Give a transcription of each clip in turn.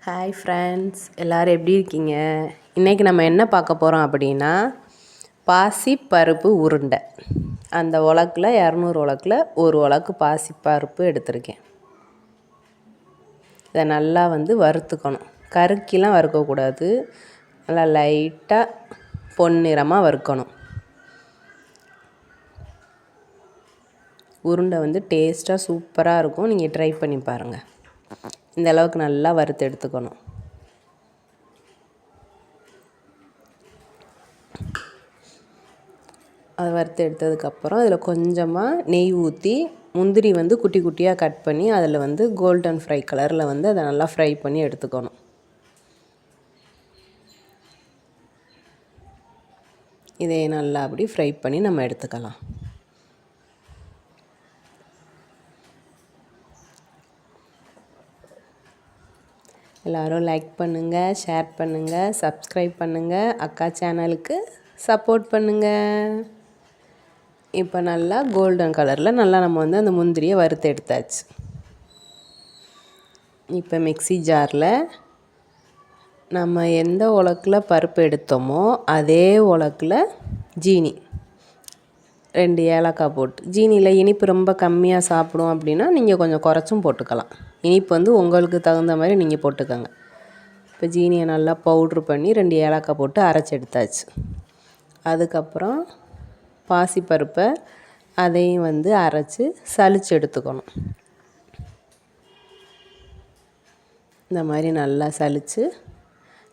Hi friends, எல்லோரும் எப்படி இருக்கீங்க? இன்றைக்கி நம்ம என்ன பார்க்க போகிறோம் அப்படின்னா பாசி பருப்பு உருண்டை. அந்த உலக்கில் 200 உலக்கில் ஒரு உலக்கு பாசி பருப்பு எடுத்திருக்கேன். இதை நல்லா வறுத்துக்கணும். கருக்கிலாம் வறுக்கக்கூடாது, நல்லா லைட்டாக பொன்னிறமாக வறுக்கணும். உருண்டை டேஸ்ட்டாக சூப்பராக இருக்கும். நீங்கள் ட்ரை பண்ணி பாருங்கள். இந்த அளவுக்கு நல்லா வறுத்து எடுத்துக்கணும். அதை வறுத்து எடுத்ததுக்கப்புறம் அதில் கொஞ்சமாக நெய் ஊற்றி முந்திரி குட்டி குட்டியாக கட் பண்ணி அதில் கோல்டன் ஃப்ரை கலரில் அதை நல்லா ஃப்ரை பண்ணி எடுத்துக்கணும். இதை நல்லா அப்படி ஃப்ரை பண்ணி நம்ம எடுத்துக்கலாம். எல்லோரும் லைக் பண்ணுங்கள், ஷேர் பண்ணுங்கள், சப்ஸ்கிரைப் பண்ணுங்கள், அக்கா சேனலுக்கு சப்போர்ட் பண்ணுங்கள். இப்போ நல்லா கோல்டன் கலரில் நல்லா நம்ம அந்த முந்திரியை வறுத்து எடுத்தாச்சு. இப்போ மிக்ஸி ஜாரில் நம்ம எந்த உலக்கில் பருப்பு எடுத்தோமோ அதே உலக்கில் ஜீனி 2 ஏலக்காய் போட்டு, ஜீனியில் இனிப்பு ரொம்ப கம்மியாக சாப்பிடும் அப்படின்னா நீங்கள் கொஞ்சம் குறைச்சும் போட்டுக்கலாம். இனிப்பு உங்களுக்கு தகுந்த மாதிரி நீங்கள் போட்டுக்கோங்க. இப்போ ஜீனியை நல்லா பவுட்ரு பண்ணி 2 ஏலக்காய் போட்டு அரைச்சி எடுத்தாச்சு. அதுக்கப்புறம் பாசிப்பருப்பை அதையும் அரைச்சி சலிச்சு எடுத்துக்கணும். இந்த மாதிரி நல்லா சலித்து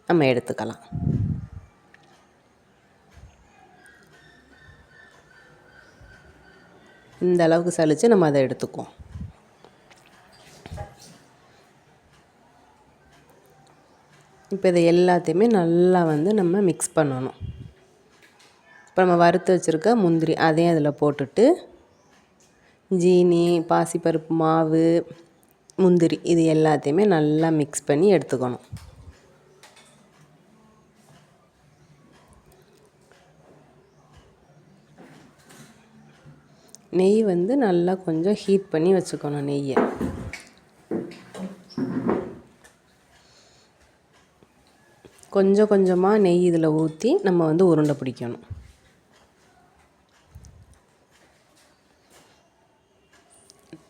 நம்ம எடுத்துக்கலாம். இந்த அளவுக்கு சலித்து நம்ம அதை எடுத்துக்குவோம். இப்போ இதை எல்லாத்தையுமே நல்லா நம்ம மிக்ஸ் பண்ணணும். இப்போ நம்ம வறுத்து வச்சுருக்க முந்திரி அதையும் அதில் போட்டுட்டு ஜீனி, பாசிப்பருப்பு மாவு, முந்திரி இது எல்லாத்தையுமே நல்லா மிக்ஸ் பண்ணி எடுத்துக்கணும். நெய் நல்லா கொஞ்சம் ஹீட் பண்ணி வச்சுக்கணும். நெய்யை கொஞ்சம் கொஞ்சமாக நெய் இதில் ஊற்றி நம்ம உருண்டை பிடிக்கணும்.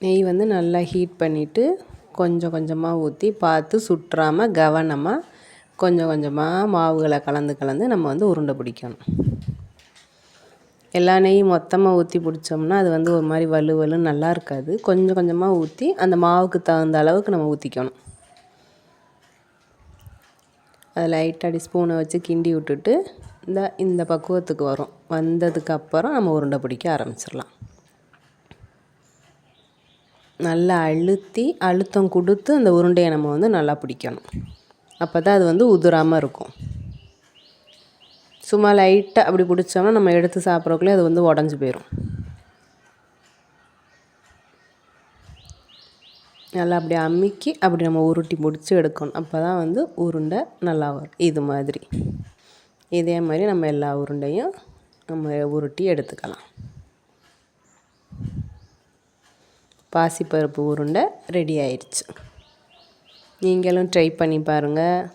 நெய் நல்லா ஹீட் பண்ணிவிட்டு கொஞ்சம் கொஞ்சமாக ஊற்றி பார்த்து சுற்றாமல் கவனமாக கொஞ்சம் கொஞ்சமாக மாவுகளை கலந்து கலந்து நம்ம உருண்டை பிடிக்கணும். எல்லா நெய்யும் மொத்தமாக ஊற்றி பிடிச்சோம்னா அது ஒரு மாதிரி வலுவலுன்னு நல்லா இருக்காது. கொஞ்சம் கொஞ்சமாக ஊற்றி அந்த மாவுக்கு தகுந்த அளவுக்கு நம்ம ஊற்றிக்கணும். அதை லைட்டாக ஸ்பூனை வச்சு கிண்டி விட்டுட்டு இந்த பக்குவத்துக்கு வந்ததுக்கப்புறம் நம்ம உருண்டை பிடிக்க ஆரம்பிச்சிடலாம். நல்லா அழுத்தம் கொடுத்து அந்த உருண்டையை நம்ம நல்லா பிடிக்கணும். அப்போ தான் அது உதிராமல் இருக்கும். சும்மா லைட்டாக அப்படி பிடிச்சோம்னா நம்ம எடுத்து சாப்பிட்றக்குள்ளே அது உடஞ்சி போயிடும். நல்லா அப்படி அமுக்கி அப்படி நம்ம உருட்டி பிடிச்சி எடுக்கணும். அப்போ தான் உருண்டை நல்லா வரும். இது மாதிரி இதே மாதிரி நம்ம எல்லா உருண்டையும் நம்ம உருட்டி எடுத்துக்கலாம். பாசிப்பருப்பு உருண்டை ரெடி ஆயிடுச்சு. நீங்களும் ட்ரை பண்ணி பாருங்கள்.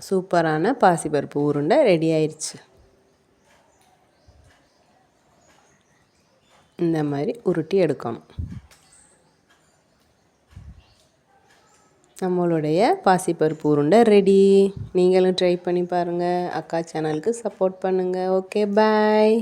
சூப்பரான பாசிப்பருப்பு உருண்டை ரெடி ஆயிடுச்சு. இந்த மாதிரி உருட்டி எடுக்கணும். நம்மளுடைய பாசிப்பருப்பு உருண்டை ரெடி. நீங்களும் ட்ரை பண்ணி பாருங்கள். அக்கா சேனலுக்கு சப்போர்ட் பண்ணுங்கள். ஓகே, பாய்.